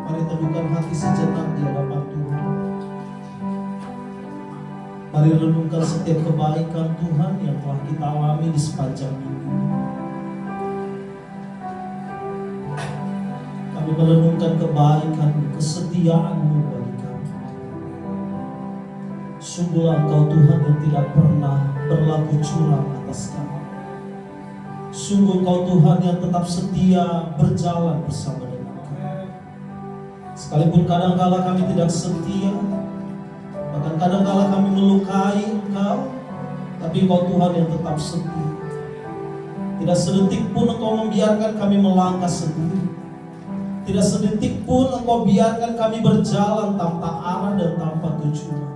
Mari teduhkan hati sejenak di hadapan Tuhan. Mari renungkan setiap kebaikan Tuhan yang telah kita alami di sepanjang minggu. Kami merenungkan kebaikan, kesetiaan-Mu bagi kami. Sungguhlah Engkau Tuhan yang tidak pernah berlaku curang atas kami. Sungguh Engkau Tuhan yang tetap setia berjalan bersama dengan kami. Sekalipun kadang-kala kami tidak setia, bahkan kadang-kala kami melukai Engkau, tapi Engkau Tuhan yang tetap setia. Tidak sedetik pun Engkau membiarkan kami melangkah sendiri. Tidak sedetik pun Engkau biarkan kami berjalan tanpa arah dan tanpa tujuan.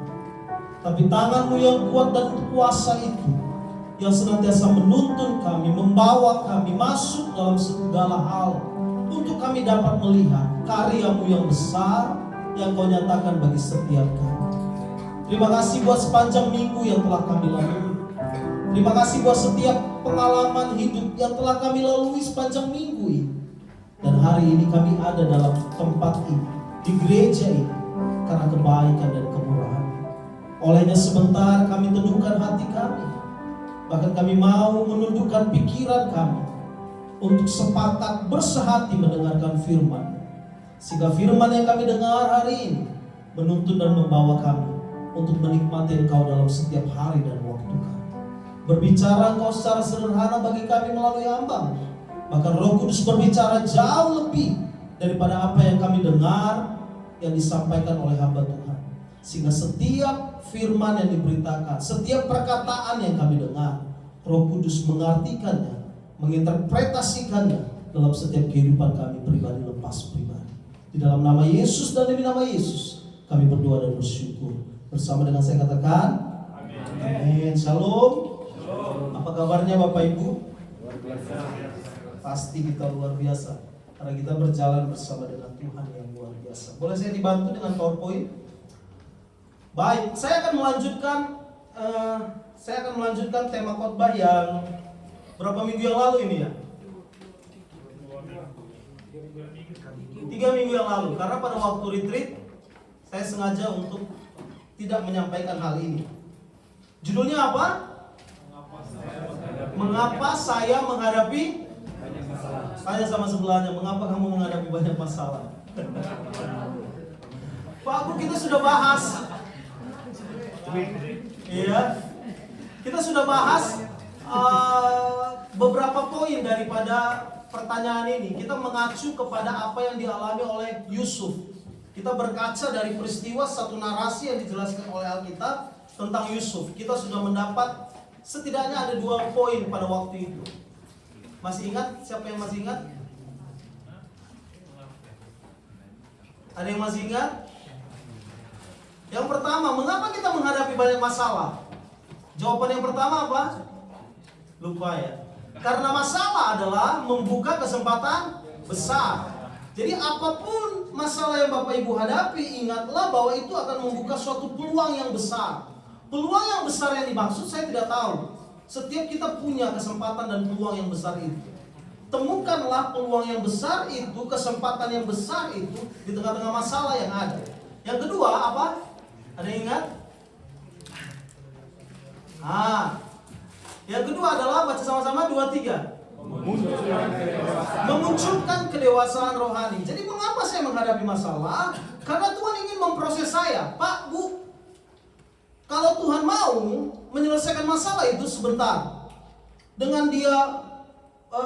Tapi tangan-Mu yang kuat dan kuasa itu yang senantiasa menuntun kami, membawa kami masuk dalam segala hal untuk kami dapat melihat karya-Mu yang besar yang Kau nyatakan bagi setiap kami. Terima kasih buat sepanjang minggu yang telah kami lalui. Terima kasih buat setiap pengalaman hidup yang telah kami lalui sepanjang minggu ini. Dan hari ini kami ada dalam tempat ini, di gereja ini, karena kebaikan dan kemurahan. Olehnya sebentar kami teduhkan hati kami. Bahkan kami mau menundukkan pikiran kami untuk sepakat bersehati mendengarkan firman. Sehingga firman yang kami dengar hari ini menuntun dan membawa kami untuk menikmati Engkau dalam setiap hari dan waktu kami. Berbicara Engkau secara sederhana bagi kami melalui hamba-Mu. Bahkan Roh Kudus berbicara jauh lebih daripada apa yang kami dengar yang disampaikan oleh hamba Tuhan. Sehingga setiap firman yang diberitakan, setiap perkataan yang kami dengar, Roh Kudus mengartikannya, menginterpretasikannya dalam setiap kehidupan kami pribadi lepas pribadi. Di dalam nama Yesus dan demi nama Yesus kami berdoa dan bersyukur. Bersama dengan saya katakan amin. Shalom. Apa kabarnya Bapak Ibu? Luar biasa. Pasti kita luar biasa karena kita berjalan bersama dengan Tuhan yang luar biasa. Boleh saya dibantu dengan PowerPoint? Baik, saya akan melanjutkan tema khotbah yang berapa minggu yang lalu ini ya? 3 minggu yang lalu. Karena pada waktu retreat saya sengaja untuk tidak menyampaikan hal ini. Judulnya apa? Mengapa saya menghadapi? Tanya sama sebelahnya, mengapa kamu menghadapi banyak masalah? Pak Abu, kita sudah bahas. Iya, kita sudah bahas beberapa poin daripada pertanyaan ini. Kita mengacu kepada apa yang dialami oleh Yusuf. Kita berkaca dari peristiwa satu narasi yang dijelaskan oleh Alkitab tentang Yusuf. Kita sudah mendapat setidaknya ada 2 poin pada waktu itu. Masih ingat? Siapa yang masih ingat? Ada yang masih ingat? Yang pertama, mengapa kita menghadapi banyak masalah? Jawaban yang pertama apa? Lupa ya. Karena masalah adalah membuka kesempatan besar. Jadi apapun masalah yang Bapak Ibu hadapi, ingatlah bahwa itu akan membuka suatu peluang yang besar. Peluang yang besar yang dimaksud saya tidak tahu. Setiap kita punya kesempatan dan peluang yang besar itu. Temukanlah peluang yang besar itu, kesempatan yang besar itu di tengah-tengah masalah yang ada. Yang kedua apa? Ada yang ingat? Yang kedua adalah baca sama-sama 2-3. Memunculkan kedewasaan rohani. Jadi mengapa saya menghadapi masalah? Karena Tuhan ingin memproses saya. Pak, Bu, kalau Tuhan mau menyelesaikan masalah itu sebentar, dengan dia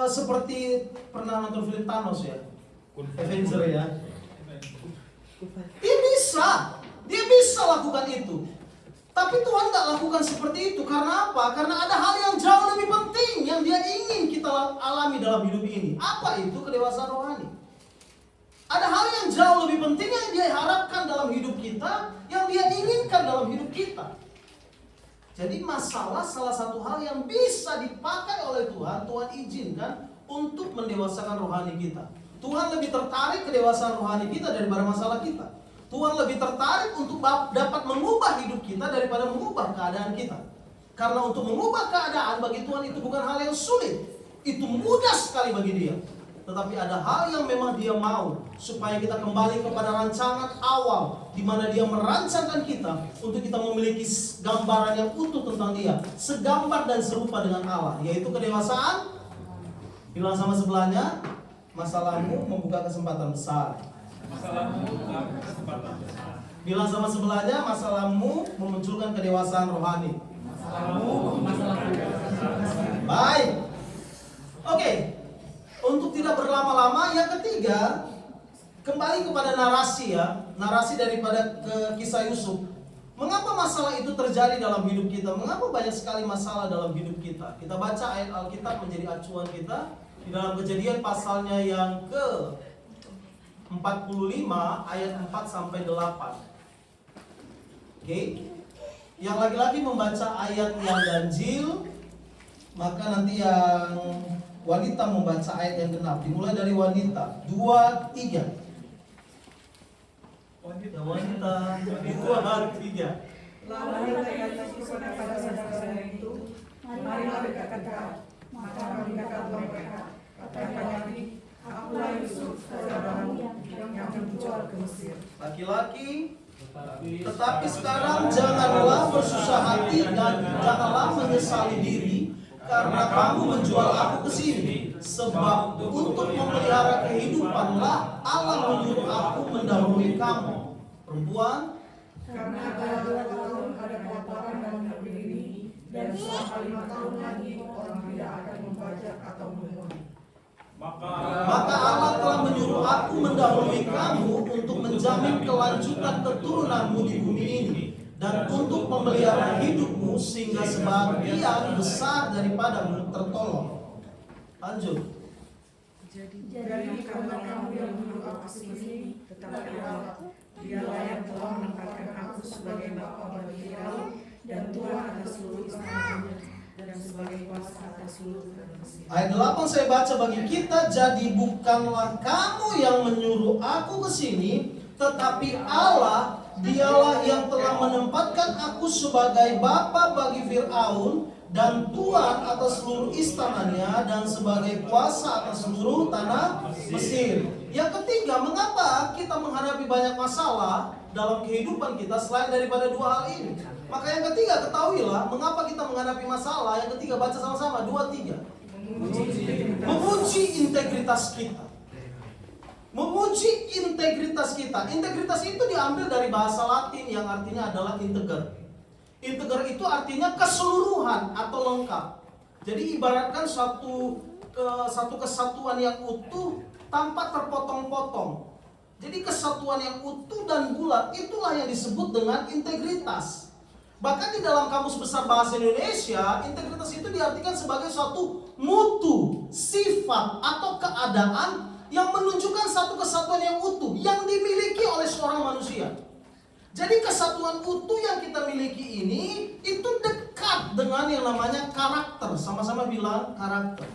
seperti pernah nonton film Thanos ya, Avenger ya, dia bisa lakukan itu. Tapi Tuhan nggak lakukan seperti itu. Karena apa? Karena ada hal yang jauh lebih penting yang dia ingin kita alami dalam hidup ini. Apa itu? Kedewasaan rohani. Ada hal yang jauh lebih penting yang dia harapkan dalam hidup kita, yang dia inginkan dalam hidup kita. Jadi masalah salah satu hal yang bisa dipakai oleh Tuhan, Tuhan izinkan untuk mendewasakan rohani kita. Tuhan lebih tertarik kedewasaan rohani kita daripada masalah kita. Tuhan lebih tertarik untuk dapat mengubah hidup kita daripada mengubah keadaan kita. Karena untuk mengubah keadaan bagi Tuhan itu bukan hal yang sulit. Itu mudah sekali bagi Dia. tetapi ada hal yang memang Dia mau supaya kita kembali kepada rancangan awal, di mana Dia merancangkan kita untuk kita memiliki gambaran yang utuh tentang Dia, segambar dan serupa dengan Allah, yaitu kedewasaan. Bilang sama sebelahnya, masalahmu membuka kesempatan besar. Masalahmu membuka kesempatan besar. Bilang sama sebelahnya, masalahmu memunculkan kedewasaan rohani. Baik. Oke. Untuk tidak berlama-lama, yang ketiga, kembali kepada narasi ya, narasi daripada kisah Yusuf. Mengapa masalah itu terjadi dalam hidup kita? Mengapa banyak sekali masalah dalam hidup kita? Kita baca ayat Alkitab menjadi acuan kita di dalam Kejadian pasalnya yang ke 45 ayat 4 sampai 8. Oke. Yang laki-laki membaca ayat yang ganjil, maka nanti yang wanita membaca ayat yang genap. Dimulai dari wanita. 2, 3. Wanita 2, 3. Lalu berkata kepada saudara-saudara itu, marilah dekat dekat. Maka mereka mereka katakan lagi, akulah Yusuf saudaramu yang dijual ke Mesir. Laki-laki, tetapi sekarang janganlah bersusah hati dan janganlah menyesali diri karena kamu menjual aku ke sini, sebab untuk memelihara kehidupanlah Allah menyuruh aku mendahului kamu. Perempuan, Karena ada 2 tahun ada kelaparan dalam negeri ini, dan selama 5 tahun lagi orang tidak akan membajak atau memungut. Maka Allah telah menyuruh aku mendahului kamu untuk menjamin kelanjutan keturunanmu di bumi ini dan untuk memelihara hidupmu sehingga sebagian besar daripadamu tertolong. Lanjut. Jadi karena kamu yang menyuruh aku ke sini, tetapi Allah, Dialah yang telah menempatkan aku sebagai bapa bagi Firaun dan tuan atas seluruh istananya dan sebagai kuasa atas seluruh Mesir. Ayat 8 saya baca bagi kita, jadi bukanlah kamu yang menyuruh aku ke sini, tetapi Allah, Dialah yang telah menempatkan aku sebagai bapa bagi Firaun dan tuan atas seluruh istananya dan sebagai kuasa atas seluruh tanah Mesir. Yang ketiga, mengapa kita menghadapi banyak masalah dalam kehidupan kita selain daripada 2 hal ini? Maka yang ketiga, ketahuilah mengapa kita menghadapi masalah. Yang ketiga, baca sama-sama 2, 3. Memuji integritas kita. Memuji integritas kita. Integritas itu diambil dari bahasa Latin yang artinya adalah integer. Integer itu artinya keseluruhan atau lengkap. Jadi ibaratkan satu kesatuan yang utuh tanpa terpotong-potong. Jadi kesatuan yang utuh dan bulat itulah yang disebut dengan integritas. Bahkan di dalam Kamus Besar Bahasa Indonesia, integritas itu diartikan sebagai suatu mutu, sifat atau keadaan yang menunjukkan satu kesatuan yang utuh yang dimiliki oleh seorang manusia. Jadi kesatuan utuh yang kita miliki ini itu dekat dengan yang namanya karakter. Sama-sama bilang karakter.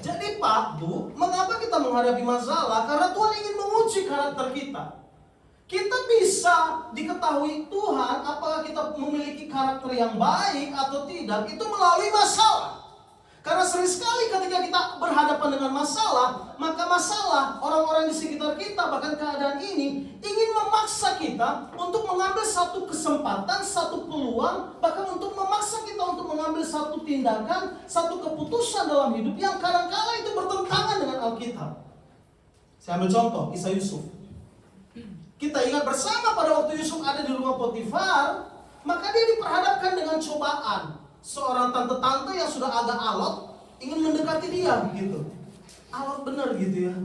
Jadi Pak, Bu, mengapa kita menghadapi masalah? Karena Tuhan ingin menguji karakter kita. Kita bisa diketahui Tuhan apakah kita memiliki karakter yang baik atau tidak, itu melalui masalah. Karena sering sekali ketika kita berhadapan dengan masalah, maka masalah, orang-orang di sekitar kita, bahkan keadaan ini ingin memaksa kita untuk mengambil satu kesempatan, satu peluang, bahkan untuk memaksa kita untuk mengambil satu tindakan, satu keputusan dalam hidup yang kadang-kala itu bertentangan dengan Alkitab. Saya ambil contoh, kisah Yusuf. Kita ingat bersama pada waktu Yusuf ada di rumah Potifar, maka dia diperhadapkan dengan cobaan. Seorang tante-tante yang sudah agak alot ingin mendekati dia gitu. Alot benar gitu ya.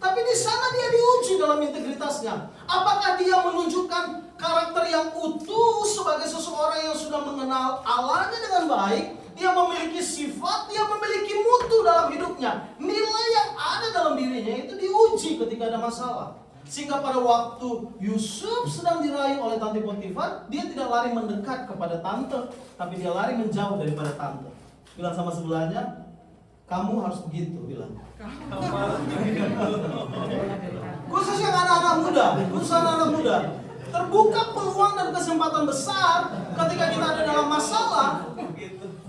Tapi di sana dia diuji dalam integritasnya. Apakah dia menunjukkan karakter yang utuh sebagai seseorang yang sudah mengenal Allahnya dengan baik? Dia memiliki sifat, dia memiliki mutu dalam hidupnya. Nilai yang ada dalam dirinya itu diuji ketika ada masalah. Sehingga pada waktu Yusuf sedang dirayu oleh tante Potifar, dia tidak lari mendekat kepada tante, tapi dia lari menjauh daripada tante. Bilang sama sebelahnya, kamu harus begitu, bilang. Khususnya anak-anak muda, terbuka peluang dan kesempatan besar ketika kita ada dalam masalah.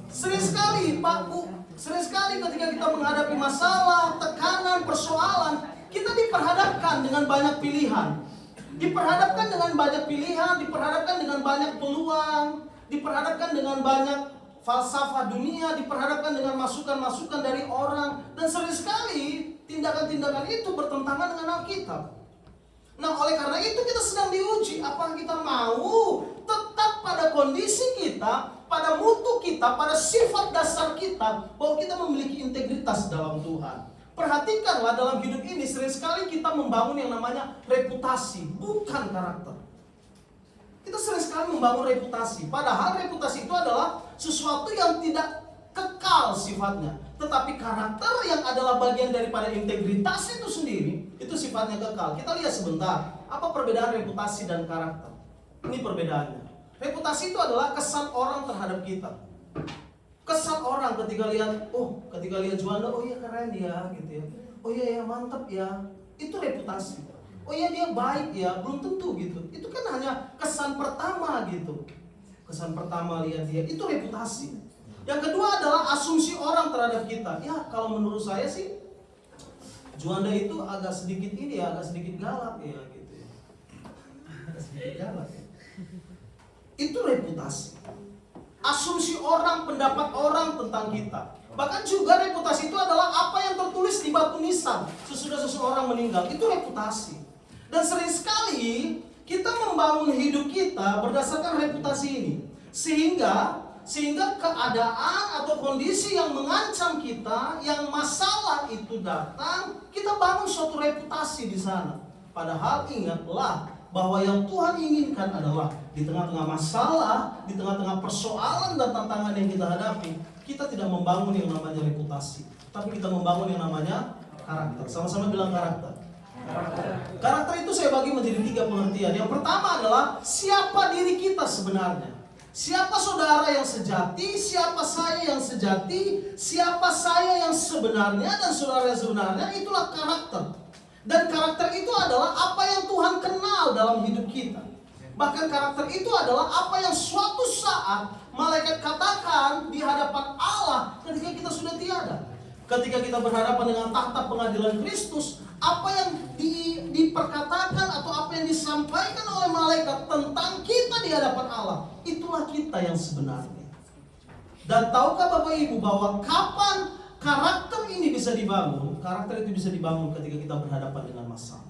Sering sekali Pak Bu, Sering sekali ketika kita menghadapi masalah, tekanan, persoalan, kita diperhadapkan dengan banyak pilihan. Diperhadapkan dengan banyak pilihan, diperhadapkan dengan banyak peluang, diperhadapkan dengan banyak falsafah dunia, diperhadapkan dengan masukan-masukan dari orang. Dan sering sekali tindakan-tindakan itu bertentangan dengan Alkitab. Nah, oleh karena itu kita sedang diuji. Apakah kita mau tetap pada kondisi kita, pada mutu kita, pada sifat dasar kita, bahwa kita memiliki integritas dalam Tuhan. Perhatikanlah dalam hidup ini sering sekali kita membangun yang namanya reputasi, bukan karakter. Kita sering sekali membangun reputasi, padahal reputasi itu adalah sesuatu yang tidak kekal sifatnya. Tetapi karakter yang adalah bagian daripada integritas itu sendiri, itu sifatnya kekal. Kita lihat sebentar, apa perbedaan reputasi dan karakter? Ini perbedaannya. Reputasi itu adalah kesan orang terhadap kita. Kesan orang ketika lihat Juanda, oh iya keren ya, gitu ya. Oh iya ya, mantap ya. Itu reputasi. Oh iya dia baik ya, belum tentu gitu. Itu kan hanya kesan pertama gitu. Kesan pertama lihat dia, itu reputasi. Yang kedua adalah asumsi orang terhadap kita. Ya kalau menurut saya sih Juanda itu agak sedikit galak ya gitu ya. Agak sedikit galak ya. Itu reputasi. Asumsi orang, pendapat orang tentang kita. Bahkan juga reputasi itu adalah apa yang tertulis di batu nisan sesudah seseorang meninggal. Itu reputasi. Dan sering sekali kita membangun hidup kita berdasarkan reputasi ini. Sehingga keadaan atau kondisi yang mengancam kita, yang masalah itu datang, kita bangun suatu reputasi di sana. Padahal ingatlah bahwa yang Tuhan inginkan adalah di tengah-tengah masalah, di tengah-tengah persoalan dan tantangan yang kita hadapi, kita tidak membangun yang namanya reputasi, tapi kita membangun yang namanya karakter. Sama-sama bilang karakter. Karakter itu saya bagi menjadi 3 pengertian. Yang pertama adalah siapa diri kita sebenarnya. Siapa saudara yang sejati, siapa saya yang sejati, siapa saya yang sebenarnya dan saudara yang sebenarnya, itulah karakter. Dan karakter itu adalah apa yang Tuhan kenal dalam hidup kita. Bahkan karakter itu adalah apa yang suatu saat malaikat katakan di hadapan Allah ketika kita sudah tiada. Ketika kita berhadapan dengan takhta pengadilan Kristus, apa yang diperkatakan atau apa yang disampaikan oleh malaikat tentang kita di hadapan Allah, itulah kita yang sebenarnya. Dan tahukah Bapak Ibu bahwa kapan karakter ini bisa dibangun? Karakter itu bisa dibangun ketika kita berhadapan dengan masalah.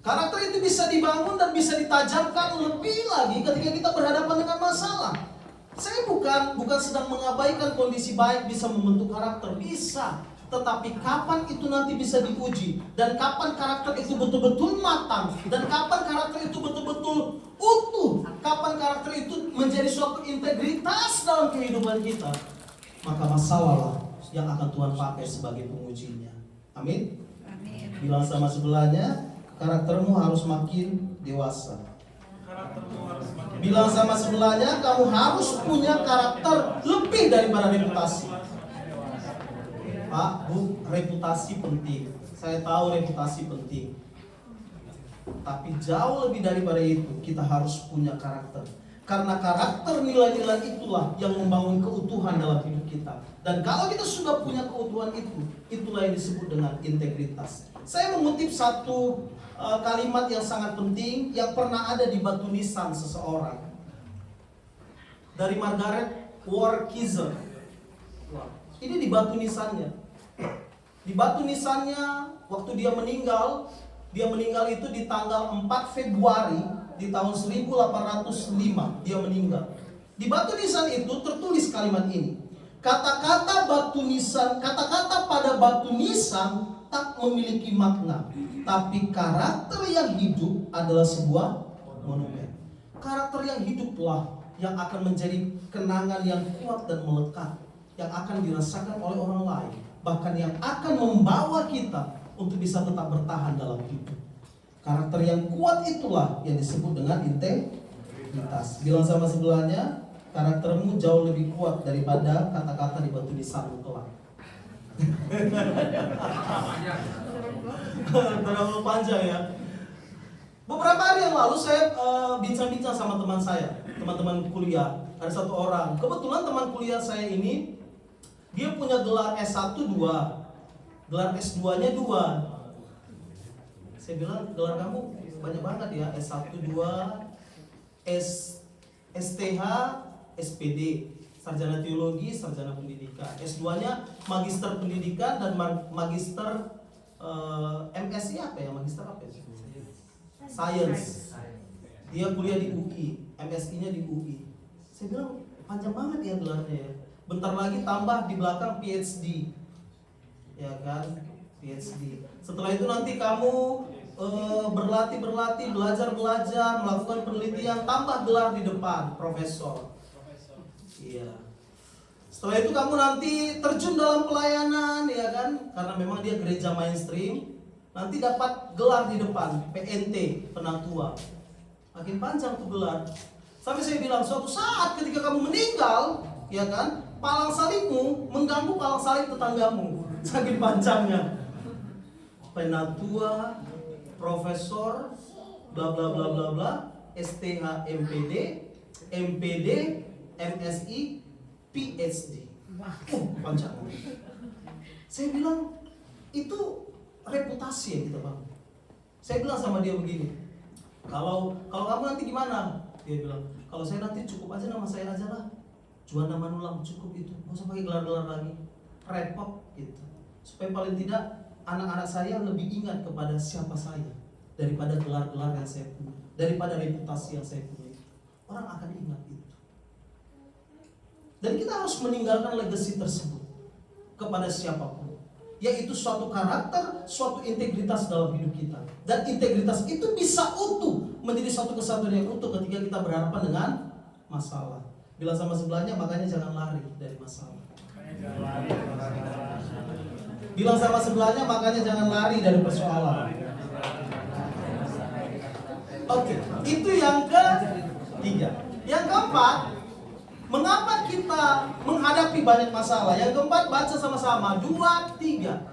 Karakter itu bisa dibangun dan bisa ditajamkan lebih lagi ketika kita berhadapan dengan masalah. Saya bukan sedang mengabaikan kondisi baik bisa membentuk karakter, bisa. Tetapi kapan itu nanti bisa diuji, dan kapan karakter itu betul-betul matang, dan kapan karakter itu betul-betul utuh, kapan karakter itu menjadi suatu integritas dalam kehidupan kita, maka masalah yang akan Tuhan pakai sebagai pengujinya. Amin. Amin. Bilang sama sebelahnya, karaktermu harus makin dewasa. Bilang sama sebelahnya, kamu harus punya karakter lebih daripada reputasi. Pak, Bu, reputasi penting. Saya tahu reputasi penting. Tapi jauh lebih daripada itu, kita harus punya karakter. Karena karakter, nilai-nilai itulah yang membangun keutuhan dalam hidup kita. Dan kalau kita sudah punya keutuhan itu, itulah yang disebut dengan integritas. Saya mengutip satu kalimat yang sangat penting yang pernah ada di batu nisan seseorang, dari Margaret Warkizer. Ini di batu nisannya. Di batu nisannya waktu dia meninggal itu di tanggal 4 Februari di tahun 1805 dia meninggal. Di batu nisan itu tertulis kalimat ini. Kata-kata pada batu nisan tak memiliki makna, tapi karakter yang hidup adalah sebuah monumen. Karakter yang hiduplah yang akan menjadi kenangan yang kuat dan melekat, yang akan dirasakan oleh orang lain, bahkan yang akan membawa kita untuk bisa tetap bertahan dalam hidup. Karakter yang kuat itulah yang disebut dengan integritas. Bilang sama sebelahnya, karaktermu jauh lebih kuat daripada kata-kata di batu nisanmu kelak. Terlalu panjang ya. Beberapa hari yang lalu saya bincang-bincang sama teman kuliah. Ada satu orang, kebetulan teman kuliah saya ini Dia punya gelar S1 2, gelar S2-nya 2. Saya bilang gelar kamu banyak banget ya, S1 2, STH, SPD, sarjana teologi, sarjana pendidikan. S2-nya magister pendidikan dan magister MSI apa ya? Magister apa ya? Science. Dia kuliah di UI, MSI-nya di UI. Saya bilang panjang banget ya gelarnya ya. Bentar lagi tambah di belakang PhD. Ya kan? PhD. Setelah itu nanti kamu berlatih, belajar, melakukan penelitian, tambah gelar di depan, profesor. Iya. Setelah itu kamu nanti terjun dalam pelayanan, ya kan? Karena memang dia gereja mainstream, nanti dapat gelar di depan, PNT, penatua. Makin panjang tuh gelar. Sampai saya bilang suatu saat ketika kamu meninggal, ya kan? Palang salibmu mengganggu palang salib tetanggamu. Saking panjangnya. Penatua, profesor, bla bla bla bla bla, STH MPD, MPD, MSI, PhD. Panjang. Saya bilang itu reputasi ya kita bang. Saya bilang sama dia begini, kalau kamu nanti gimana? Dia bilang, kalau saya nanti cukup aja nama saya aja lah, Juanda Manulang, cukup itu, nggak usah pakai gelar-gelar lagi, repot gitu. Supaya paling tidak anak-anak saya lebih ingat kepada siapa saya daripada gelar-gelar yang saya punya, daripada reputasi yang saya punya. Orang akan ingat itu. Dan kita harus meninggalkan legacy tersebut kepada siapapun, yaitu suatu karakter, suatu integritas dalam hidup kita. Dan integritas itu bisa utuh menjadi suatu kesatuan yang utuh ketika kita berhadapan dengan masalah. Bilang sama sebelahnya, makanya jangan lari dari masalah. Bilang sama sebelahnya, makanya jangan lari dari persoalan. Oke, itu yang ketiga. Yang keempat, mengapa kita menghadapi banyak masalah? Yang keempat, baca sama-sama, 2, 3.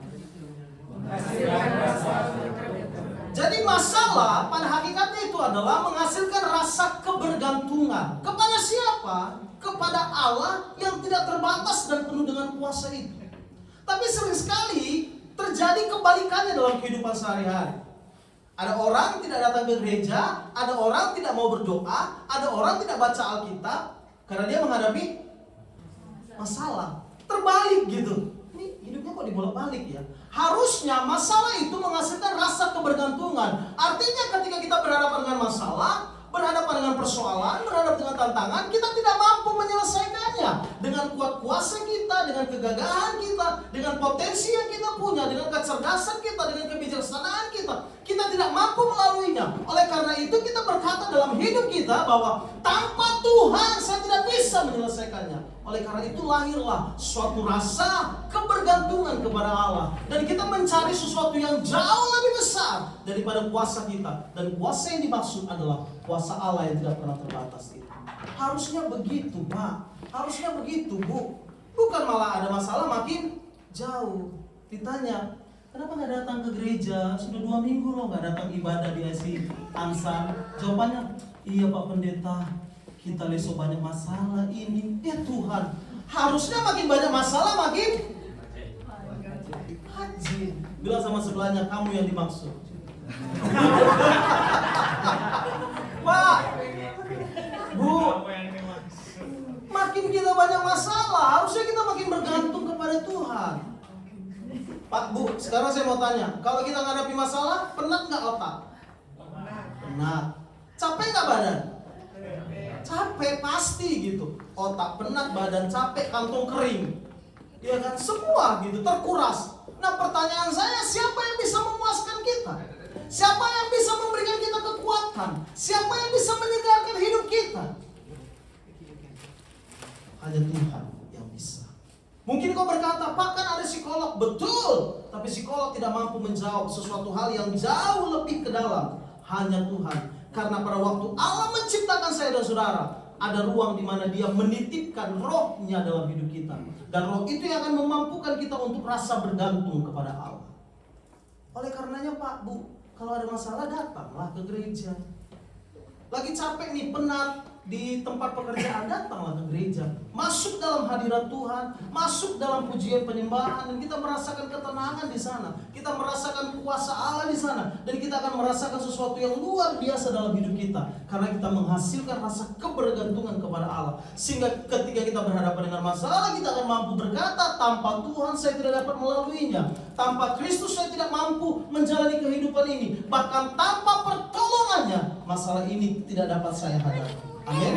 Jadi masalah pada hakikatnya itu adalah menghasilkan rasa kebergantungan. Kepada siapa? Kepada Allah yang tidak terbatas dan penuh dengan kuasa itu. Tapi sering sekali terjadi kebalikannya dalam kehidupan sehari-hari. Ada orang tidak datang ke gereja, ada orang tidak mau berdoa, ada orang tidak baca Alkitab karena dia menghadapi masalah. Terbalik gitu. Ini hidupnya kok dibolak-balik ya. Harusnya masalah itu menghasilkan rasa kebergantungan. Artinya ketika kita berhadapan dengan masalah, berhadapan dengan persoalan, berhadapan dengan tantangan, kita tidak mampu menyelesaikannya. Dengan kuat kuasa kita, dengan kegagahan kita, dengan potensi yang kita punya, dengan kecerdasan kita, dengan kebijaksanaan kita, kita tidak mampu melaluinya. Oleh karena itu kita berkata dalam hidup kita bahwa tanpa Tuhan saya tidak bisa menyelesaikannya. Oleh karena itu lahirlah suatu rasa kebergantungan kepada Allah. Dan kita mencari sesuatu yang jauh lebih besar daripada kuasa kita. Dan kuasa yang dimaksud adalah kuasa Allah yang tidak pernah terbatas itu. Harusnya begitu Pak, harusnya begitu Bu. Bukan malah ada masalah makin jauh. Ditanya, kenapa gak datang ke gereja? Sudah 2 minggu loh gak datang ibadah di IC Ansan. Jawabannya, iya Pak Pendeta, kita lesok banyak masalah ini. Ya Tuhan, harusnya makin banyak masalah makin haji. Bilang sama sebelahnya, kamu yang dimaksud. Pak, Bu, makin kita banyak masalah, harusnya kita makin bergantung kepada Tuhan. Pak, Bu, sekarang saya mau tanya, kalau kita menghadapi masalah, penat gak otak? Penat. Capek gak badan? Capek pasti gitu. Otak penat, badan capek, kantung kering. Ya kan, semua gitu terkuras. Nah, pertanyaan saya, siapa yang bisa memuaskan kita? Siapa yang bisa memberikan kita kekuatan? Siapa yang bisa menyegarkan hidup kita? Hanya Tuhan yang bisa. Mungkin kau berkata, Pak kan ada psikolog. Betul, tapi psikolog tidak mampu menjawab sesuatu hal yang jauh lebih ke dalam. Hanya Tuhan. Karena pada waktu Allah menciptakan saya dan saudara, ada ruang di mana Dia menitipkan rohnya dalam hidup kita. Dan roh itu yang akan memampukan kita untuk rasa bergantung kepada Allah. Oleh karenanya Pak, Bu, kalau ada masalah datanglah ke gereja. Lagi capek nih, penat, di tempat pekerjaan, datanglah ke gereja. Masuk dalam hadirat Tuhan, masuk dalam pujian penyembahan, dan kita merasakan ketenangan di sana. Kita merasakan kuasa Allah di sana, dan kita akan merasakan sesuatu yang luar biasa dalam hidup kita, karena kita menghasilkan rasa kebergantungan kepada Allah. Sehingga ketika kita berhadapan dengan masalah, kita akan mampu berkata, tanpa Tuhan saya tidak dapat melaluinya. Tanpa Kristus saya tidak mampu menjalani kehidupan ini. Bahkan tanpa pertolongannya, masalah ini tidak dapat saya hadapi. Amin.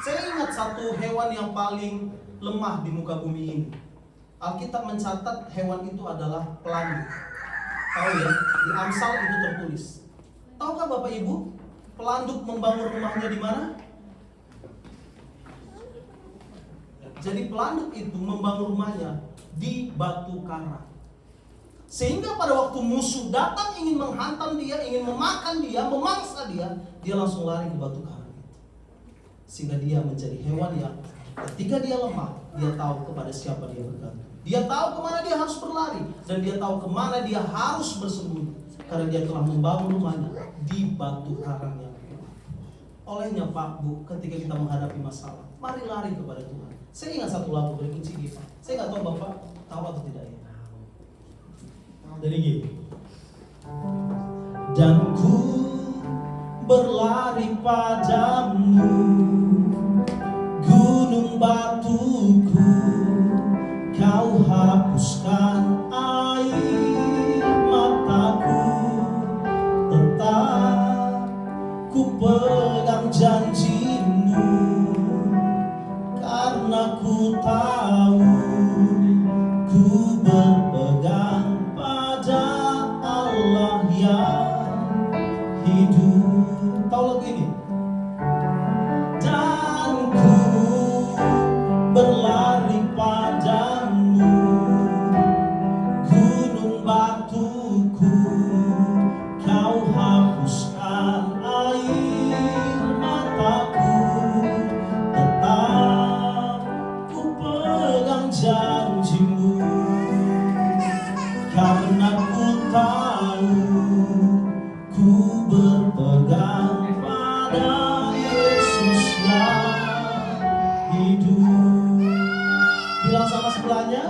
Saya ingat satu hewan yang paling lemah di muka bumi ini. Alkitab mencatat hewan itu adalah pelanduk. Tahu ya, di Amsal itu tertulis. Tahukah Bapak Ibu, pelanduk membangun rumahnya di mana? Jadi pelanduk itu membangun rumahnya di batu karang. Sehingga pada waktu musuh datang ingin menghantam dia, ingin memakan dia, memangsa dia, dia langsung lari ke batu karang. Sehingga dia menjadi hewan yang ketika dia lemah, dia tahu kepada siapa dia bergantung. Dia tahu kemana dia harus berlari, dan dia tahu kemana dia harus bersembunyi, karena dia telah membangun rumahnya di batu karang yang kuat. Olehnya Pak Bu, ketika kita menghadapi masalah, mari lari kepada Tuhan. Saya ingat satu lagu dari Kunci Giva. Saya nggak tahu Bapak tahu atau tidak ya. Dari gini. Dan ku berlari padamu, gunung batuku, kau hapuskan air mataku. Tetap ku pegang janjimu, karena ku tahu ku berpegang pada Allah yang hidup. Tahu lagu ini? Dan ku berlari padamu, gunung batuku, kau hapuskan air mataku. Tetap ku pegang janjimu, karena ku tahu ku berpegang pada Yesus yang hidup. Bilang sama sebelahnya,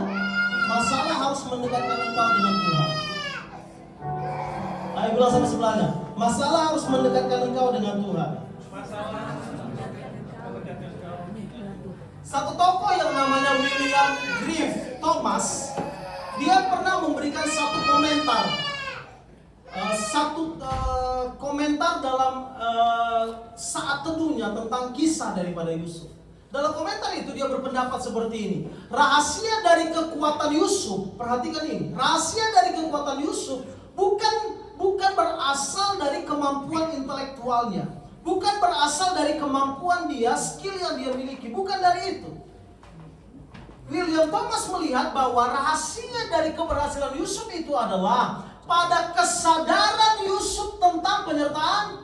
masalah harus mendekatkan engkau dengan Tuhan. Ayo bilang sama sebelahnya, masalah harus mendekatkan engkau dengan Tuhan. Satu tokoh yang namanya William Griff Thomas, dia pernah memberikan satu komentar. Komentar dalam saat teduhnya tentang kisah daripada Yusuf. Dalam komentar itu dia berpendapat seperti ini. Rahasia dari kekuatan Yusuf, perhatikan ini. Rahasia dari kekuatan Yusuf bukan berasal dari kemampuan intelektualnya, bukan berasal dari kemampuan dia, skill yang dia miliki, bukan dari itu. William Thomas melihat bahwa rahasia dari keberhasilan Yusuf itu adalah pada kesadaran Yusuf tentang penyertaan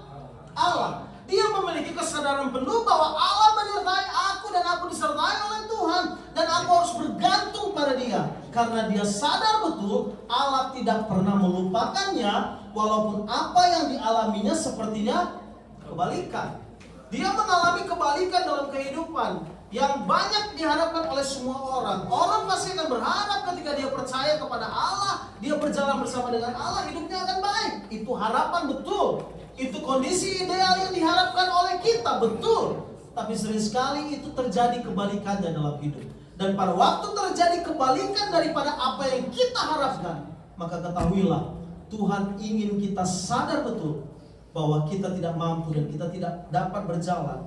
Allah. Dia memiliki kesadaran penuh bahwa Allah menyertai aku dan aku disertai oleh Tuhan, dan aku harus bergantung pada Dia, karena dia sadar betul Allah tidak pernah melupakannya, walaupun apa yang dialaminya sepertinya kebalikan. Dia mengalami kebalikan dalam kehidupan yang banyak diharapkan oleh semua orang. Orang pasti akan berharap ketika dia percaya kepada Allah, dia berjalan bersama dengan Allah, hidupnya akan baik. Itu harapan, betul. Itu kondisi ideal yang diharapkan oleh kita, betul. Tapi sering sekali itu terjadi kebalikannya dalam hidup. Dan pada waktu terjadi kebalikan daripada apa yang kita harapkan, maka ketahuilah, Tuhan ingin kita sadar betul bahwa kita tidak mampu dan kita tidak dapat berjalan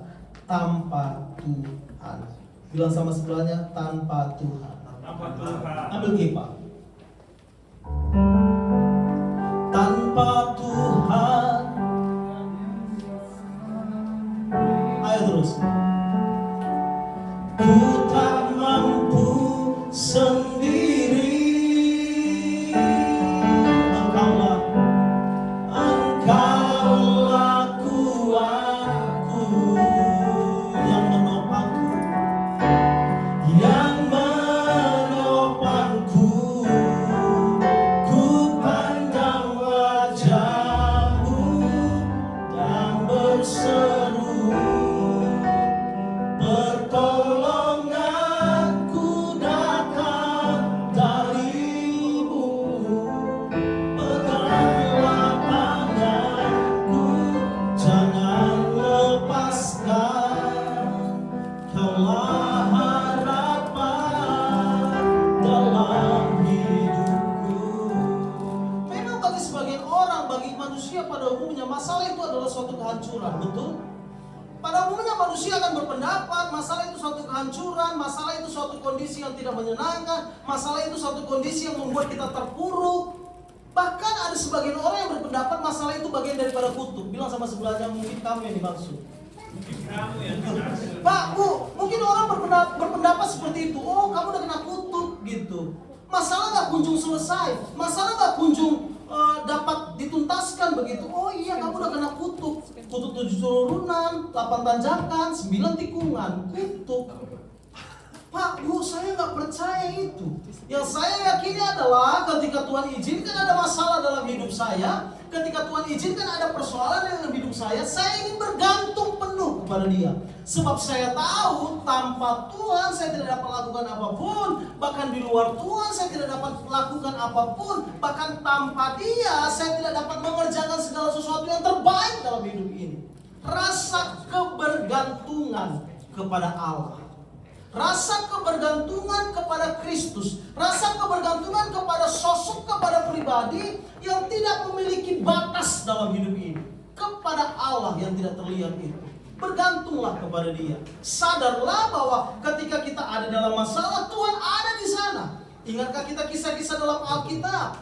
tanpa Tuhan. Bilang sama sebelahnya, tanpa Tuhan. Tanpa Tuhan. Ambil kipa. Tanpa Tuhan. Ayo terus. Ku tak mampu sendiri. Engkaulah kuatku, yang menopangku, yang menopangku. Ku manusia pada umumnya masalah itu adalah suatu kehancuran, betul? Pada umumnya manusia akan berpendapat masalah itu suatu kehancuran, masalah itu suatu kondisi yang tidak menyenangkan, masalah itu suatu kondisi yang membuat kita terpuruk. Bahkan ada sebagian orang yang berpendapat masalah itu bagian daripada kutuk. Bilang sama sebelahnya, mungkin kamu yang dimaksud. Mungkin kamu yang dimaksud. Pak, Bu, mungkin orang berpendapat seperti itu. Oh, kamu udah kena kutuk gitu. Masalah gak kunjung selesai, masalah gak kunjung dapat dituntaskan begitu. Oh iya, kamu udah kena kutuk. Kutuk 7 turunan, 8 tanjakan, 9 tikungan. Kutuk. Pak, Bu, saya nggak percaya itu. Yang saya yakini adalah ketika Tuhan izinkan ada masalah dalam hidup saya, ketika Tuhan izinkan ada persoalan dalam hidup saya ingin bergantung penuh kepada Dia. Sebab saya tahu tanpa Tuhan saya tidak dapat lakukan apapun, bahkan di luar Tuhan saya tidak dapat lakukan apapun, bahkan tanpa Dia saya tidak dapat mengerjakan segala sesuatu yang terbaik dalam hidup ini. Rasa kebergantungan kepada Allah, rasa kebergantungan kepada Kristus, rasa kebergantungan kepada sosok, kepada pribadi yang tidak memiliki batas dalam hidup ini, kepada Allah yang tidak terlihat itu. Bergantunglah kepada Dia. Sadarlah bahwa ketika kita ada dalam masalah, Tuhan ada di sana. Ingatkah kita kisah-kisah dalam Alkitab?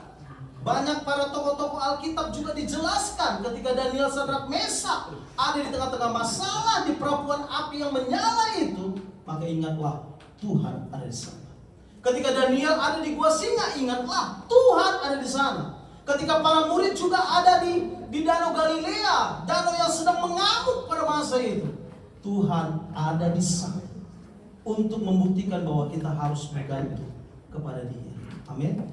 Banyak para tokoh-tokoh Alkitab juga dijelaskan ketika Daniel, Sadrak, Mesak ada di tengah-tengah masalah di perapuan api yang menyala itu. Maka ingatlah Tuhan ada di sana. Ketika Daniel ada di gua singa, ingatlah Tuhan ada di sana. Ketika para murid juga ada di Danau Galilea, danau yang sedang mengamuk pada masa itu, Tuhan ada di sana untuk membuktikan bahwa kita harus bergantung kepada Dia. Amin.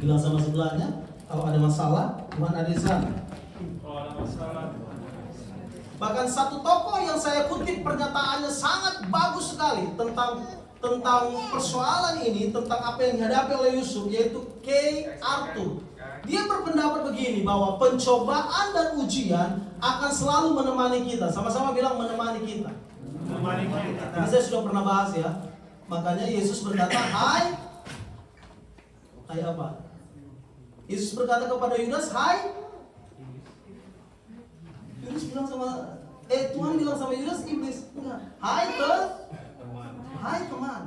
Bilang sama sebelahnya, kalau ada masalah, Tuhan ada di sana. Kalau ada masalah, Bahkan satu tokoh yang saya kutip pernyataannya sangat bagus sekali tentang persoalan ini, tentang apa yang dihadapi oleh Yusuf, yaitu Kay Arthur. Dia berpendapat begini, bahwa pencobaan dan ujian akan selalu menemani kita. Sama-sama bilang menemani kita. menemani kita. Ini saya sudah pernah bahas ya. Makanya Yesus berkata, hai apa? Yesus berkata kepada Yudas, hai. Yudas bilang sama, Tuhan bilang sama Yudas, iblis. Enggak. Hai teman.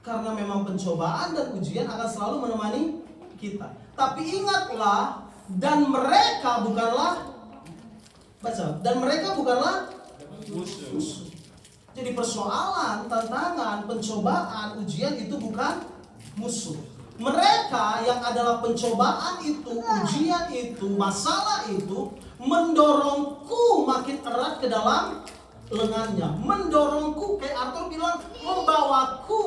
Karena memang pencobaan dan ujian akan selalu menemani kita. Tapi ingatlah, dan mereka bukanlah musuh. Jadi persoalan, tantangan, pencobaan, ujian itu bukan musuh. Mereka yang adalah pencobaan itu, ujian itu, masalah itu mendorongku makin erat ke dalam lengannya. Mendorongku, kayak Arthur bilang, membawaku,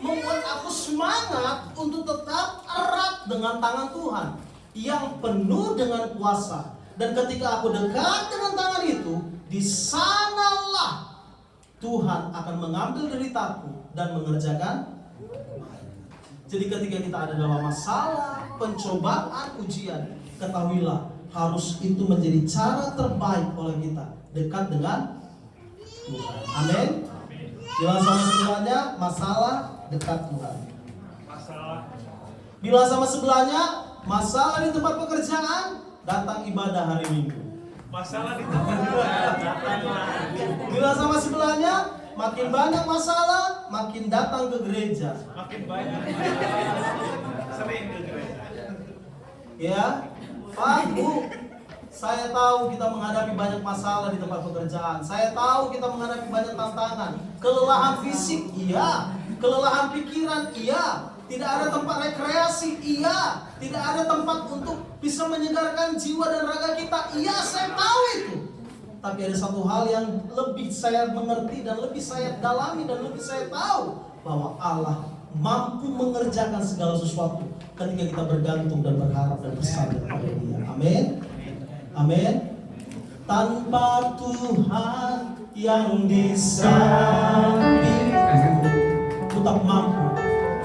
membuat aku semangat untuk tetap erat dengan tangan Tuhan yang penuh dengan kuasa. Dan ketika aku dekat dengan tangan itu, di sanalah Tuhan akan mengambil deritaku dan mengerjakan. Jadi ketika kita ada dalam masalah, pencobaan, ujian, ketahuilah harus itu menjadi cara terbaik oleh kita dekat dengan Tuhan. Amin. Bilang sama sebelahnya, masalah dekat Tuhan. Bilang sama sebelahnya, masalah di tempat pekerjaan, datang ibadah hari Minggu. Masalah di tempat ibadah. Bilang sama sebelahnya, makin banyak masalah, makin datang ke gereja. Makin banyak. Sering ke gereja. Ya, Pak, Bu, saya tahu kita menghadapi banyak masalah di tempat pekerjaan. Saya tahu kita menghadapi banyak tantangan. Kelelahan fisik, iya. Kelelahan pikiran, iya. Tidak ada tempat rekreasi, iya. Tidak ada tempat untuk bisa menyegarkan jiwa dan raga kita, iya, saya tahu itu. Tapi ada satu hal yang lebih saya mengerti dan lebih saya dalami dan lebih saya tahu, bahwa Allah mampu mengerjakan segala sesuatu ketika kita bergantung dan berharap dan bersandar pada Dia. Amin. Amin. Tanpa Tuhan yang di sampingku, ku tak mampu.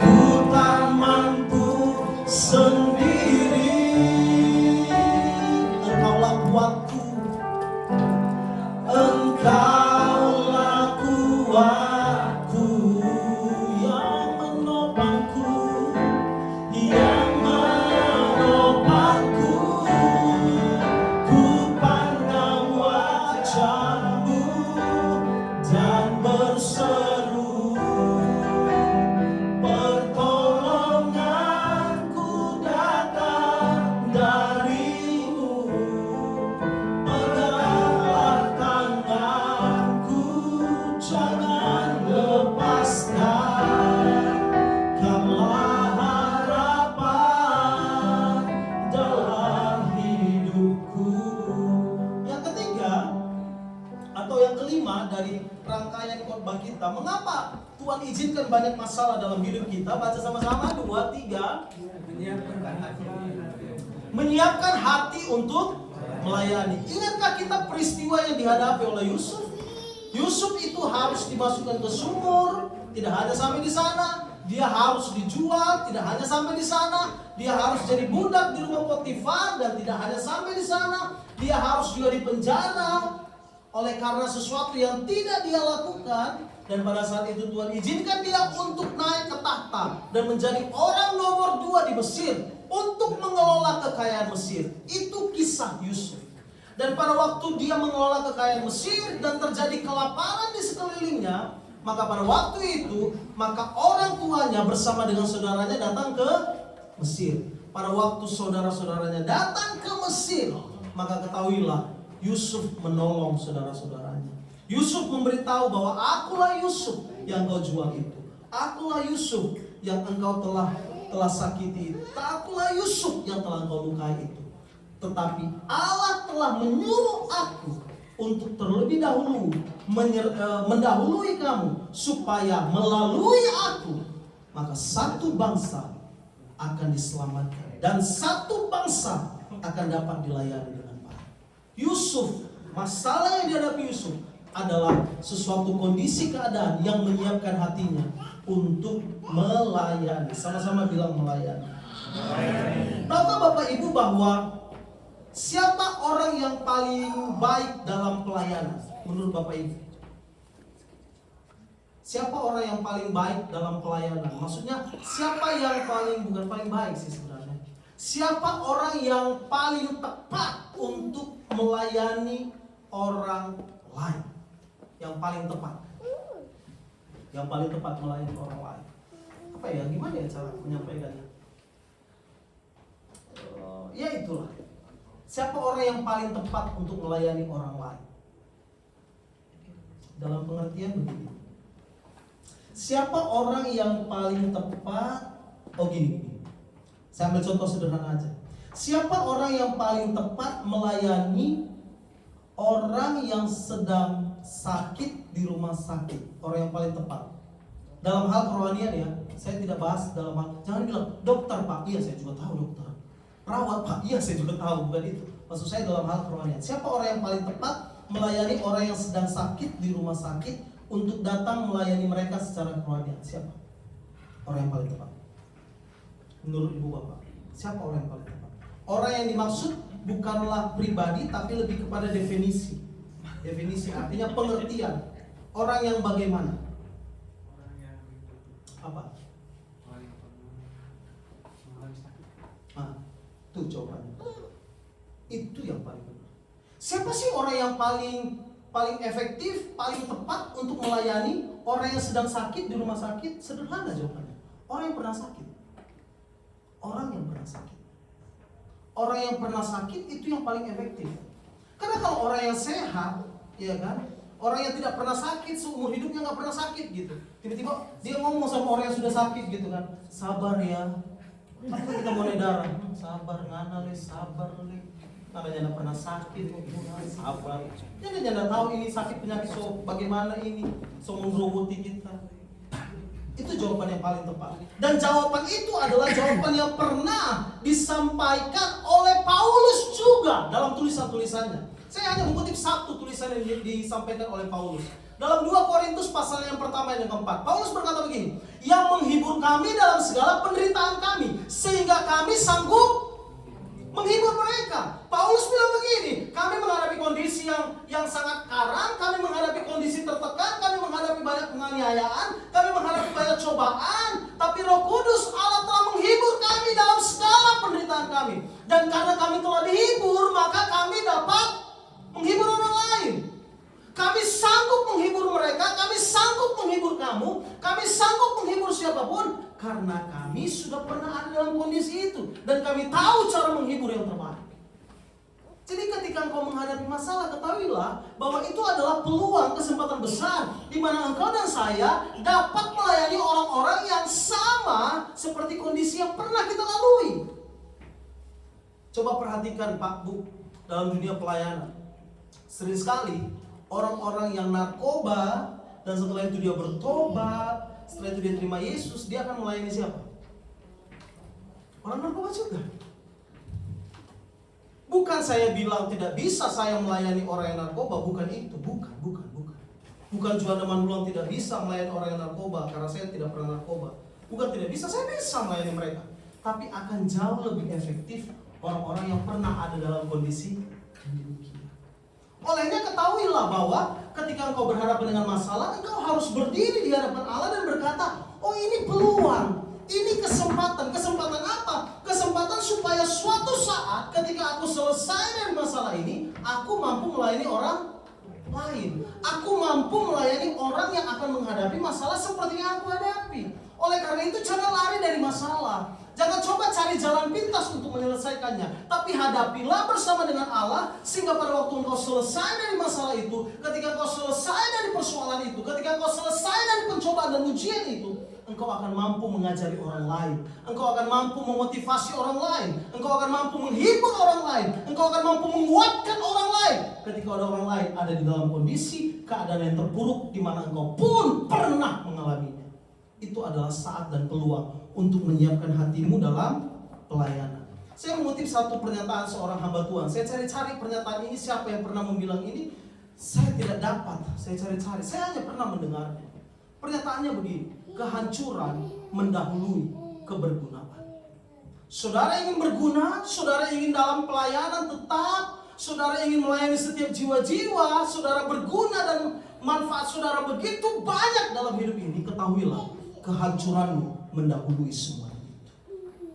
Ku tak mampu sendiri. Engkaulah kuatku, Engkaulah kuatku, yang menopangku, yang menopangku. dari rangkaian khotbah kita, mengapa Tuhan izinkan banyak masalah dalam hidup kita? Baca sama-sama 2, 3. Menyiapkan hati untuk melayani. Ingatkah kita peristiwa yang dihadapi oleh Yusuf? Yusuf itu harus dimasukkan ke sumur, tidak hanya sampai di sana. Dia harus dijual, tidak hanya sampai di sana. Dia harus jadi budak di rumah Potifar, dan tidak hanya sampai di sana. Dia harus juga dipenjara oleh karena sesuatu yang tidak dia lakukan. Dan pada saat itu Tuhan izinkan dia untuk naik ke tahta dan menjadi orang nomor 2 di Mesir, untuk mengelola kekayaan Mesir. Itu kisah Yusuf. Dan pada waktu dia mengelola kekayaan Mesir dan terjadi kelaparan di sekelilingnya, maka pada waktu itu, maka orang tuanya bersama dengan saudaranya datang ke Mesir. Pada waktu saudara-saudaranya datang ke Mesir, maka ketahuilah Yusuf menolong saudara-saudaranya. Yusuf memberitahu bahwa akulah Yusuf yang kau jual itu. Akulah Yusuf yang engkau telah sakiti itu. Akulah Yusuf yang telah kau lukai itu. Tetapi Allah telah menyuruh aku untuk terlebih dahulu mendahului kamu, supaya melalui aku maka satu bangsa akan diselamatkan dan satu bangsa akan dapat dilayani dengan baik. Yusuf, masalah yang dihadapi Yusuf adalah sesuatu kondisi keadaan yang menyiapkan hatinya untuk melayani. Sama-sama bilang melayani. Bapak Ibu, bahwa siapa orang yang paling baik dalam pelayanan menurut Bapak Ibu? Siapa orang yang paling baik dalam pelayanan? Maksudnya siapa yang bukan paling baik sih sebenarnya. Siapa orang yang paling tepat untuk melayani orang lain? Yang paling tepat. Yang paling tepat melayani orang lain. Apa ya? Gimana ya cara menyampaikannya? Ya itulah. Siapa orang yang paling tepat untuk melayani orang lain? Dalam pengertian begini. Siapa orang yang paling tepat? Gini. Saya ambil contoh sederhana aja. Siapa orang yang paling tepat melayani orang yang sedang sakit di rumah sakit? Orang yang paling tepat. Dalam hal kerohanian ya, saya tidak bahas dalam hal. Jangan bilang, dokter Pak, iya saya juga tahu dokter. Perawat Pak, iya saya juga tahu, bukan itu. Maksud saya dalam hal kerohanian. Siapa orang yang paling tepat melayani orang yang sedang sakit di rumah sakit, untuk datang melayani mereka secara kerohanian? Siapa orang yang paling tepat menurut Ibu Bapak? Siapa orang yang paling tepat? Orang yang dimaksud bukanlah pribadi, tapi lebih kepada definisi. Definisi artinya pengertian. Orang yang bagaimana? Apa? Tuh jawabannya. Itu yang paling benar. Siapa sih orang yang paling efektif, paling tepat untuk melayani orang yang sedang sakit di rumah sakit? Sederhana jawabannya. Orang yang pernah sakit. Orang yang pernah sakit. Orang yang pernah sakit itu yang paling efektif. Karena kalau orang yang sehat, ya kan, orang yang tidak pernah sakit, seumur hidupnya nggak pernah sakit gitu. Tiba-tiba dia ngomong sama orang yang sudah sakit gitu kan, sabar ya. Apa kita mau darah? Sabar, ngana le, sabar le. Namanya nggak pernah sakit, sabar. Dia nggak tahu ini sakit penyakit so bagaimana ini, so mengroboti kita. Itu jawaban yang paling tepat. Dan jawaban itu adalah jawaban yang pernah disampaikan oleh Paulus juga dalam tulisan-tulisannya. Saya hanya mengutip satu tulisan yang disampaikan oleh Paulus. Dalam 2 Korintus pasal yang pertama dan yang keempat, Paulus berkata begini, yang menghibur kami dalam segala penderitaan kami, sehingga kami sanggup menghibur mereka. Paulus bilang begini, kami menghadapi kondisi yang sangat karam, kami menghadapi kondisi tertekan, kami menghadapi banyak penganiayaan, kami menghadapi banyak cobaan, tapi Roh Kudus Allah telah menghibur kami dalam segala penderitaan kami. Dan karena kami telah dihibur, maka kami dapat menghibur orang lain. Kami sanggup menghibur mereka, kami sanggup menghibur kamu, kami sanggup menghibur siapapun, karena kami sudah pernah ada dalam kondisi itu, dan kami tahu cara menghibur yang terbaik. Jadi ketika engkau menghadapi masalah, ketahuilah bahwa itu adalah peluang, kesempatan besar di mana engkau dan saya dapat melayani orang-orang yang sama seperti kondisi yang pernah kita lalui. Coba perhatikan Pak Bu, dalam dunia pelayanan, sering sekali Orang-orang yang narkoba dan setelah itu dia bertobat, setelah itu dia terima Yesus, dia akan melayani siapa? Orang narkoba juga. Bukan saya bilang tidak bisa saya melayani orang yang narkoba, bukan itu, bukan. Bukan juga teman belum tidak bisa melayani orang yang narkoba karena saya tidak pernah narkoba. Bukan tidak bisa, saya bisa melayani mereka. Tapi akan jauh lebih efektif orang-orang yang pernah ada dalam kondisi yang demikian. Olehnya ketahuilah bahwa ketika engkau berhadapan dengan masalah, engkau harus berdiri di hadapan Allah dan berkata, oh ini peluang, ini kesempatan. Kesempatan apa? Kesempatan supaya suatu saat ketika aku selesai dari masalah ini, aku mampu melayani orang lain. Aku mampu melayani orang yang akan menghadapi masalah seperti yang aku hadapi. Oleh karena itu jangan lari dari masalah. Jangan coba cari jalan pintas untuk menyelesaikannya. Tapi hadapilah bersama dengan Allah, sehingga pada waktu engkau selesai dari masalah itu, ketika engkau selesai dari persoalan itu, ketika engkau selesai dari pencobaan dan ujian itu, engkau akan mampu mengajari orang lain. Engkau akan mampu memotivasi orang lain. Engkau akan mampu menghibur orang lain. Engkau akan mampu menguatkan orang lain. Ketika ada orang lain ada di dalam kondisi keadaan yang terburuk di mana engkau pun pernah mengalaminya. Itu adalah saat dan peluang untuk menyiapkan hatimu dalam pelayanan. Saya mengutip satu pernyataan seorang hamba Tuhan. Saya cari-cari pernyataan ini, siapa yang pernah membilang ini. Saya tidak dapat, saya cari-cari. Saya hanya pernah mendengarnya. Pernyataannya begini, kehancuran mendahului kebergunaan. Saudara ingin berguna, saudara ingin dalam pelayanan tetap, saudara ingin melayani setiap jiwa-jiwa, saudara berguna dan manfaat saudara begitu banyak dalam hidup ini, ketahuilah, kehancuranmu mendahului semua itu.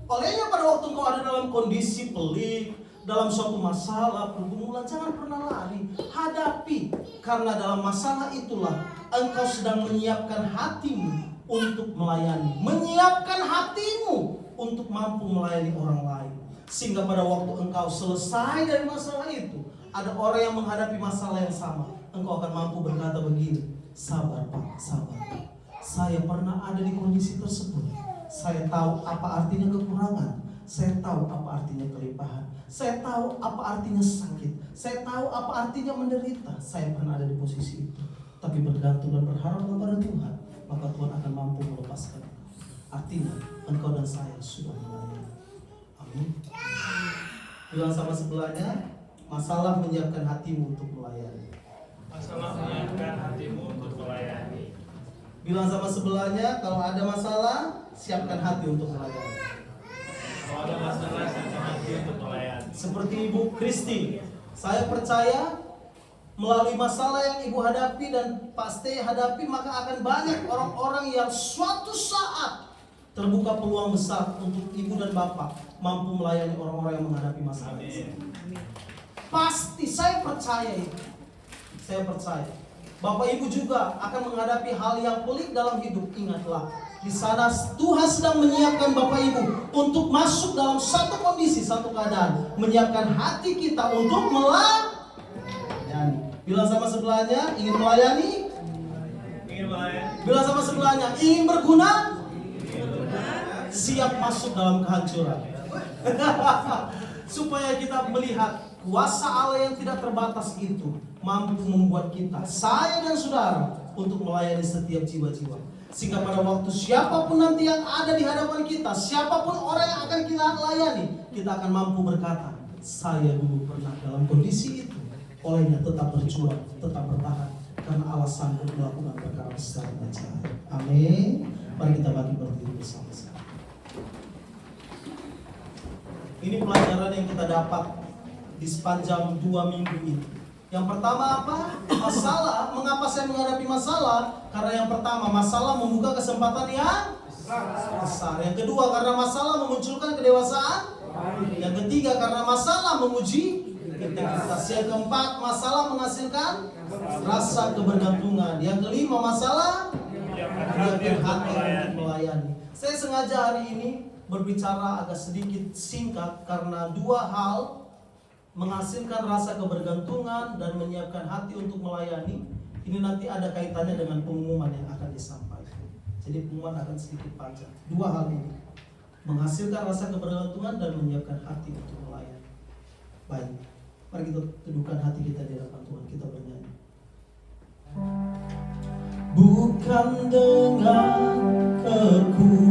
Olehnya pada waktu engkau ada dalam kondisi pelik, dalam suatu masalah, pergumulan, jangan pernah lari. Hadapi, karena dalam masalah itulah engkau sedang menyiapkan hatimu untuk melayani. Menyiapkan hatimu untuk mampu melayani orang lain. Sehingga pada waktu engkau selesai dari masalah itu, ada orang yang menghadapi masalah yang sama, engkau akan mampu berkata begini, sabar Pak, sabar Pak. Saya pernah ada di kondisi tersebut. Saya tahu apa artinya kekurangan. Saya tahu apa artinya kelimpahan. Saya tahu apa artinya sakit. Saya tahu apa artinya menderita. Saya pernah ada di posisi itu. Tapi bergantung dan berharap kepada Tuhan, maka Tuhan akan mampu melepaskan. Artinya engkau dan saya sudah melayani. Amin. Bilang sama sebelahnya, masalah menyiapkan hatimu untuk melayani. Masalah menyiapkan hatimu untuk melayani. Bilang sama sebelahnya, kalau ada masalah, siapkan hati untuk melayani. Kalau ada masalah, siapkan hati untuk melayani. Seperti Ibu Kristi, saya percaya melalui masalah yang Ibu hadapi dan Pak Stay hadapi, maka akan banyak orang-orang yang suatu saat terbuka peluang besar untuk Ibu dan Bapak mampu melayani orang-orang yang menghadapi masalah ini. Pasti, saya percaya itu. Saya percaya. Bapak Ibu juga akan menghadapi hal yang pelik dalam hidup. Ingatlah, di sana Tuhan sedang menyiapkan Bapak Ibu untuk masuk dalam satu kondisi, satu keadaan, menyiapkan hati kita untuk melayani. Bilang sama sebelahnya, ingin melayani. Ingin melayani. Bilang sama sebelahnya, ingin berguna. Siap masuk dalam kehancuran. Supaya kita melihat kuasa Allah yang tidak terbatas itu mampu membuat kita, saya dan saudara, untuk melayani setiap jiwa-jiwa. Sehingga pada waktu siapapun nanti yang ada di hadapan kita, siapapun orang yang akan kita layani, kita akan mampu berkata, saya dulu pernah dalam kondisi itu. Olehnya tetap berjuang, tetap bertahan, karena Allah sanggup melakukan perkara besar dan ajaib. Amin. Mari kita bagi berdiri bersama-sama. Ini pelajaran yang kita dapat di sepanjang 2 minggu ini. Yang pertama apa? Masalah. Mengapa saya menghadapi masalah? Karena yang pertama, masalah membuka kesempatan yang besar. Yang kedua, karena masalah memunculkan kedewasaan. Yang ketiga, karena masalah menguji integritas. Yang keempat, masalah menghasilkan rasa kebergantungan. Yang kelima, masalah menyiapkan hati untuk melayani. Saya sengaja hari ini berbicara agak sedikit singkat karena 2 hal, menghasilkan rasa kebergantungan dan menyiapkan hati untuk melayani. Ini nanti ada kaitannya dengan pengumuman yang akan disampaikan. Jadi pengumuman akan sedikit panjang. 2 hal ini, menghasilkan rasa kebergantungan dan menyiapkan hati untuk melayani. Baik, mari kita teduhkan hati kita di hadapan Tuhan. Kita bernyanyi. bukan dengan kekuatan